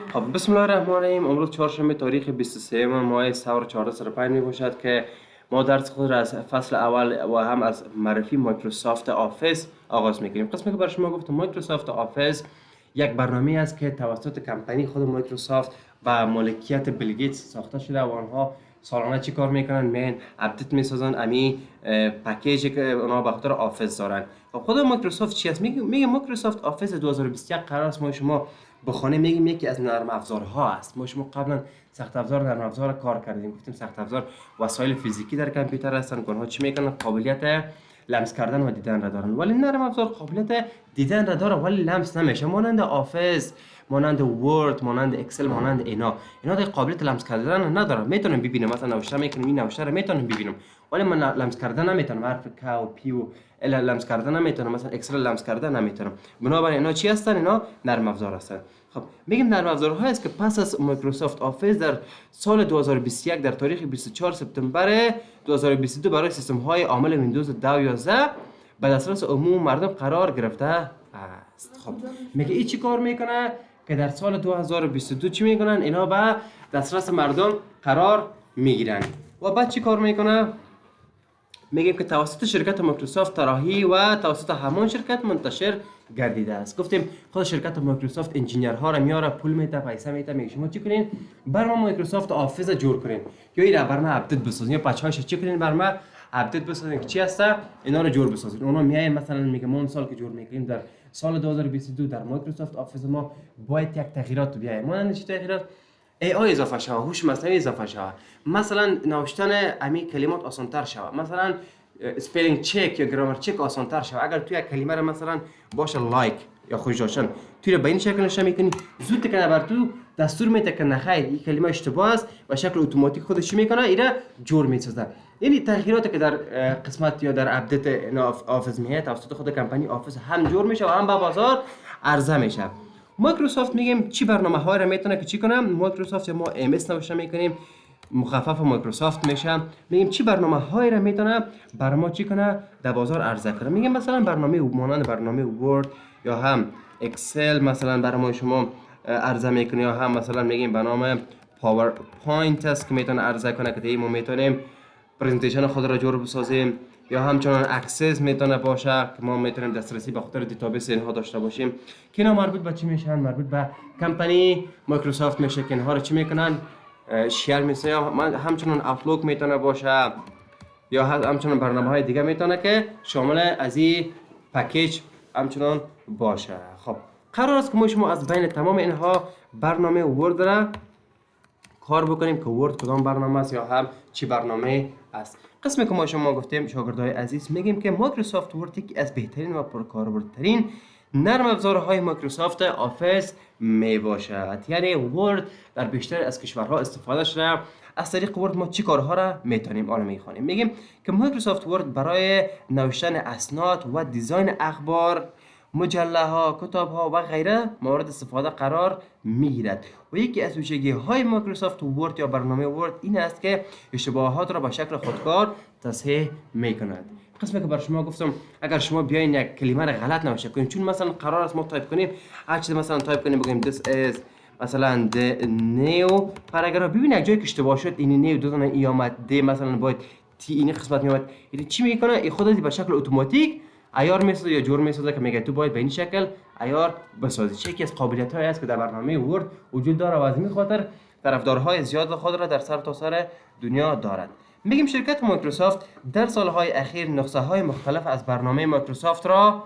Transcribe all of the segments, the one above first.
خب بسم الله الرحمن الرحیم. امروز چهارشنبه تاریخ 23 ماه سور 1405 می باشد که ما درس خود را از فصل اول و هم از معرفی مایکروسافت آفیس آغاز میکنیم. قسمی که برای شما گفتم مایکروسافت آفیس یک برنامه است که توسط کمپانی خود مایکروسافت و مالکیت بیل گیتس ساخته شده و آنها سالانه چی کار میکنن؟ میان اپدیت میسازن امی پکیجی که اونا به خاطر آفیس دارن. خب خود مایکروسافت چی است؟ میگه مایکروسافت آفیس 2021 قرار است ما شما بخونه میگیم یکی از نرم افزارها است. ما شما قبلا سخت افزار نرم افزار کار کردیم، گفتیم سخت افزار وسایل فیزیکی در کامپیوتر هستن که اونها چی میکنن؟ قابلیت لمس کردن و دیدن را دارن، ولی نرم افزار قابلیت دیدن را داره ولی لمس نمیشه، مانند آفیس، مانند ورد، مانند اکسل، مانند اینا در قابلیت لمس کردن نداره. میتونم ببینم، مثلا نوشته میکنم این نوشته رو میتونم ببینم ولی من لمس کردن نمیتونم، حرف ک و پی و ال لمس کردن نمیتونم، مثلا اکسل لمس کردن نمیتونم. بنابراین اینا چی هستن؟ اینا نرم افزار هستن. خب میگیم نرم افزارهایی است که پس از مایکروسافت آفیس در سال 2021 در تاریخ 24 سپتامبر 2022 برای سیستم های عامل ویندوز 10 و 11 به دسترس عموم مردم قرار گرفته است. خب میگه این چی کار میکنه که در سال 2022 چی میکنن؟ اینا به دسترس مردم قرار میگیرن. و بعد چی کار میکنه؟ میگیم که توسط شرکت مایکروسافت طراحی و توسط همان شرکت منتشر گردیده است. گفتیم خود شرکت مایکروسافت انجینیرها را میاره، پول میده، پیسه میده، میگه شما چی کنین؟ بر ما مایکروسافت آفیس جور کنین یا این بر ما اپدیت بسازین یا پچ‌هاش چی کنین بر ما اپدیت بسازین که چی هسته اینا رو جور بسازین. اونا میاین مثلا میگه ما اون سال که جور میکنیم در سال 2022 در مایکروسافت آفیس ما باید یک تغییرات بیاید. ما چه تغییرات؟ ای آی اضافه شود، هوش مصنوعی اضافه شود، مثلا نوشتن امی کلمات آسان‌تر شود، مثلا اسپلینگ چک یا گرامر چک آسان‌تر شود. اگر توی یک کلمه را مثلا باشه لایک یا خوش داشتن توی به این شکل نشه میکنی، زود کنه بر تو دستور میده که نخیر این کلمه اشتباه است و شکل اتوماتیک خودش میکنه اینا جور میسازه. یعنی تغییراتی که در قسمت یا در اپدیت آفیس میاد توسط خود کمپانی آفیس هم جور میشه و هم به بازار عرضه میشه. مایکروسافت میگیم چی برنامه های را میتونه که چی کنه؟ مایکروسافت یا ما ام اس نوشته میکنیم، مخفف مایکروسافت میشه. میگیم چی برنامه های را میتونه بر ما چی کنه؟ در بازار عرضه کنه. میگیم مثلا برنامه مانند برنامه ورد یا هم اکسل مثلا برای ما شما عرضه میکنه، یا هم مثلا میگیم به نام پاورپوینت است که میتونه عرضه کنه که ما میتونیم پرزنتیشن خود را جور بسازیم، یا همچنان اکسس میتونه باشه که ما میتونیم دسترسی به خاطر دیتابیس اینها داشته باشیم که اینا مربوط به چی میشن؟ مربوط به کمپانی مایکروسافت میشه که اینها رو چی میکنن؟ شیر میشه. همچنان آوتلوک میتونه باشه یا همچنان برنامه های دیگه میتونه که شامل از این پکیج همچنان باشه. خب قرار است که ما شما از بین تمام اینها برنامه ورد را کار بکنیم که ورد کدام برنامه است یا هم چی برنامه است. قسمی که ما شما گفتیم شاگردای عزیز میگیم که مایکروسافت ورد یکی از بهترین و پرکاربردترین نرم افزارهای مایکروسافت آفیس می باشد. یعنی ورد در بیشتر از کشورها استفاده شده. از طریق ورد ما چی کارها را میتونیم آن میخوانیم؟ میگیم که مایکروسافت ورد برای نوشتن اسناد و دیزاین اخبار، مجله ها، کتاب ها و غیره مورد استفاده قرار میگیرد و یکی از ویژگی های مایکروسافت ورد یا برنامه ورد این است که اشتباهات را به شکل خودکار تصحیح میکند. قسمی که بر شما گفتم اگر شما بیاین یک کلمه را غلط نوشته کنید، چون مثلا قرار است ما تایپ کنیم هر چیز مثلا تایپ کنیم بگیم this is مثلا the new پاراگراف، ببین یک جایی که اشتباه شد این نیو دو تا ای اومد دی مثلا باید تی این قسمت میومد، این چی میکنه؟ این خودش به شکل اتوماتیک عیار میسازه یا جور میسازه که میگه تو باید به این شکل عیار بسازی. چه یکی از قابلیت هایی است که در برنامه ورد وجود داره و از این خاطر طرفدارهای زیاد خود را در سرتاسر دنیا دارد. میگیم شرکت مایکروسافت در سالهای اخیر نسخه های مختلف از برنامه مایکروسافت را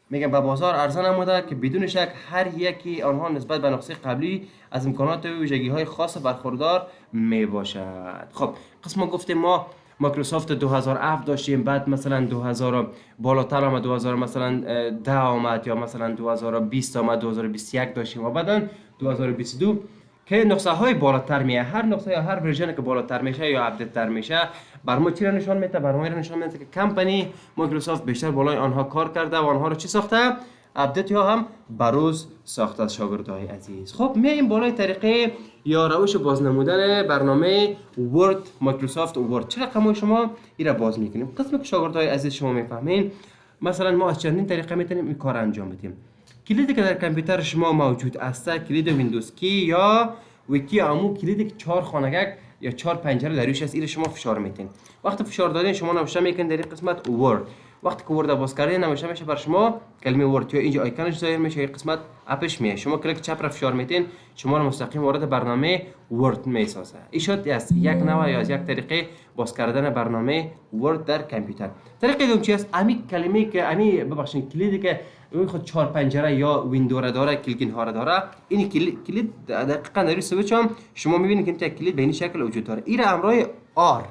میگم به بازار عرضه نموده که بدون شک هر یکی آنها نسبت به نسخه قبلی از امکانات و ویژگی های خاص برخوردار می باشد. خب قسم گفتیم ما مایکروسافت 2007 داشتیم، بعد مثلا 2000 بالاتر آمد، 2000 مثلا 10 آمد، یا مثلا 2020 آمد، 2021 داشتیم و بعدا 2022 که نسخه های بالاتر میه. هر نسخه یا هر ورژن که بالاتر میشه یا اپدیت تر میشه بر ما چی را نشان میده؟ بر ما را نشان میده که کمپانی مایکروسافت بیشتر بالای آنها کار کرده و آنها رو چی ساخته؟ اپدیت یا هم بروز ساخته از شاگردای عزیز. خب میایم بالای طریقه یا روش بازنمودن برنامه ورد، مایکروسافت ورد. چه رقم شما این را باز میکنیم؟ قسمی که شاگردای عزیز شما میفهمین مثلا ما از چندین طریقه میتونیم این کار انجام بدیم کلیدی که در کامپیوتر شما موجود است کلید ویندوز کی یا ویکی امو کلیدی که 4 خانگک یا 4 پنجره در روش است. این شما فشار میتین. وقتی فشار دادین شما نوشته میکنین در این قسمت ورد. وقتی که ورد باز کردین نوشته میشه بر شما کلمه ورد یا اینجا آیکونش ظاهر میشه این قسمت اپش میاد. شما کلیک چپ را فشار میتین شما رو مستقیم وارد برنامه ورد میسازه. این شد است یک نوع یا از یک طریقه باز کردن برنامه ورد در کامپیوتر. طریقه دوم چی است؟ امی کلمه که امی ببخشید کلیدی که روی خود 4 پنجره یا ویندو را داره کلیکین ها را داره این کلید دقیقاً در سویچ هم شما میبینید که کلید به این شکل وجود داره. این همراه آر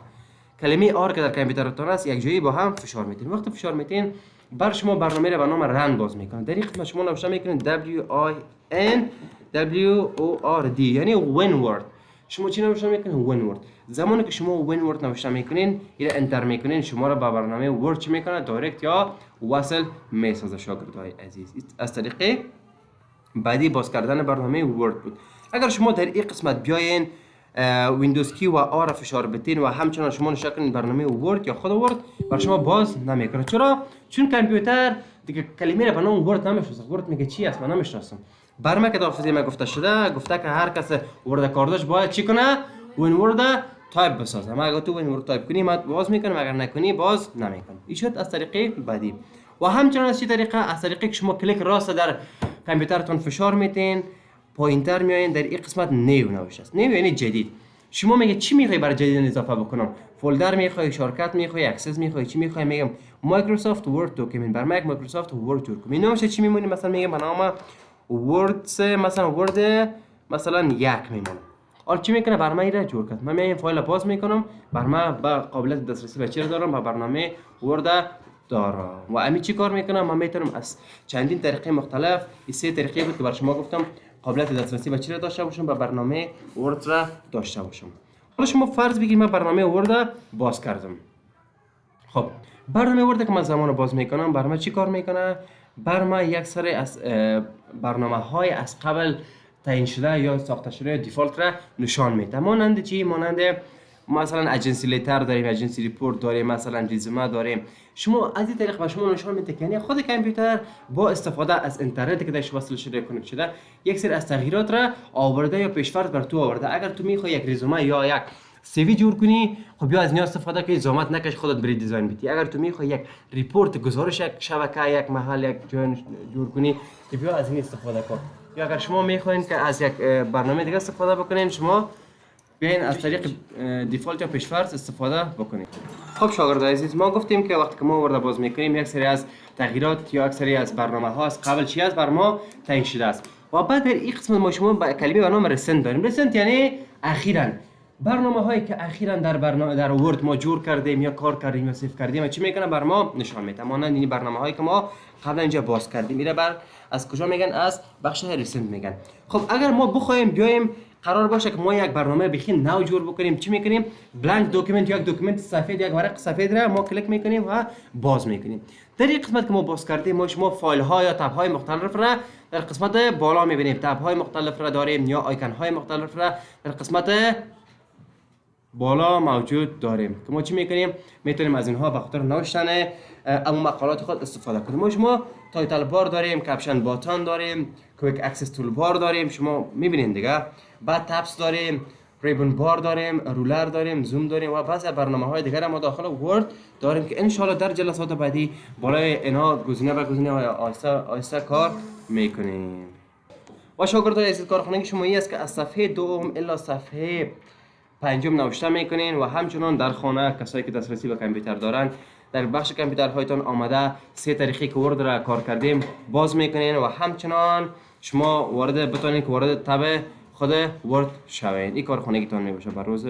کلمه آر که در کامپیوترتون است یک جایی با هم فشار میتین. وقتی فشار میتین بر شما برنامه را به نام رن باز میکنه. در این قسمت شما نوشته میکنید WINWORD یعنی وین ورد. شما چی نوشته میکنید؟ وین ورد. زمانی که شما وین ورد نوشته میکنین این انتر میکنین شما را با برنامه ورد چی میکنه؟ دایرکت یا وصل میسازه شاگردای عزیز. از طریقه بعدی باز کردن برنامه ورد بود. اگر شما در این قسمت بیاین ویندوز کی و آر فشار بتین و همچنان شما نشان کنین برنامه ورد یا خود ورد بر شما باز نمیکنه. چرا؟ چون کامپیوتر دیگه کلمه را به نام ورد نمیشناسه. ورد میگه چی است؟ من نمیشناسم. بر ما که دافزی ما گفته شده گفته که هر کس ورد کار داشت باید چی کنه؟ وین ورد تایپ بسازه. ما اگه تو وین ورد تایپ کنی ما باز میکنم اگر نکنی باز نمیکنه. این شد از طریقه بعدی. و همچنان از چه طریقه؟ از طریقه که شما کلیک راست در کامپیوترتون فشار میتین پوینتر میاین در این قسمت نیو نوشته است. نیو یعنی جدید. شما میگه چی میخوای برای جدید اضافه بکنم؟ فولدر میخوای، شارکت میخوای، اکسس میخوای، چی میخوای؟ میگم مایکروسافت ورد داکیومنت. بر من مایکروسافت ورد جور کنم. نامش چی میمونه؟ مثلا میگم به نام ورد مثلا ورد مثلا 1 میمونه. حالا چی میکنه؟ بر من این را جور کرد. من میام فایل باز میکنم. بر من با قابلیت دسترسی به چی دارم؟ با برنامه ورد دارم. و امی چی کار میکنم؟ من میتونم از چندین طریقه مختلف این 3 طریقه بود که بر شما گفتم قابلیت دسترسی به چی را داشته باشم؟ با برنامه ورد را داشته باشم. حالا شما فرض بگیرید من برنامه ورد باز کردم. خب برنامه ورد که من زمان باز میکنم بر من چی کار میکنه؟ بر من یک سری از برنامه های از قبل تعیین شده یا ساخته شده دیفالت را نشان میده. مانند چی؟ مانند مثلا اجنسی لیتر داریم، اجنسی ریپورت داریم، مثلا رزومه داریم. شما از این طریق به شما نشان میده که یعنی خود کامپیوتر با استفاده از اینترنت که درش وصل شده کانکت شده یک سری از تغییرات را آورده یا پیشفرض بر تو آورده. اگر تو میخوای یک رزومه یا یک سی وی جور کنی خب بیا از نیاز استفاده کنی زحمت نکش خودت بری دیزاین بدی. اگر تو میخوای یک ریپورت گزارش یک شبکه یک محل یک جای جور کنی بیا از این استفاده کن. یا اگر شما میخواین که از یک برنامه دیگه استفاده بکنین شما بیاین از طریق دیفالت یا پیشفرض استفاده بکنید. خب شاگردای عزیز ما گفتیم که وقتی که ما ورد باز میکنیم یک سری از تغییرات یا یک سری از برنامه ها از قبل چی است بر ما تعیین شده است. و بعد در این قسمت ما شما کلمه به نام رسنت داریم. رسنت یعنی اخیراً برنامه هایی که اخیراً در ورد ما جور کردیم یا کار کردیم یا سیو کردیم چی میکنه بر ما نشان میده. مانند این برنامه هایی که ما قبلا اینجا باز کردیم میره بر از کجا میگن؟ از بخش رسنت میگن. خب اگر ما بخوایم بیایم قرار باشه که ما یک برنامه بخین نو جور بکنیم چی میکنیم؟ بلانک داکیومنت یک داکیومنت سفید یک ورق سفید را ما کلیک میکنیم و باز میکنیم. در این قسمت که ما باز کردیم ما شما فایل ها یا تب های مختلف را در قسمت بالا میبینیم. تب های مختلف را داریم یا آیکون های مختلف را در قسمت بالا موجود داریم که ما چی میکنیم؟ میتونیم از اینها به خاطر نوشتن اما مقالات خود استفاده کنیم. ما شما تایتل بار داریم، کپشن باتن داریم، کویک اکسس تول بار داریم شما میبینید دیگه. بعد تابز داریم، ریبن بار داریم، رولر داریم، زوم داریم و بعضی برنامه های دیگر ما داخل ورد داریم که ان شاء الله در جلسات بعدی بالای اینها گزینه به گزینه آیسته کار میکنیم. و شاگردای عزیز کارخانه شما این است که از صفحه دوم الی صفحه 5 نوشته میکنین و همچنان در خانه کسایی که دسترسی به کامپیوتر دارن در بخش کامپیوترهایتان آمده 3 طریقه که ورد را کار کردیم باز میکنین و همچنان شما بتونین که وارد تب خود ورد شوین. این کارخانگیتان میباشه بر روز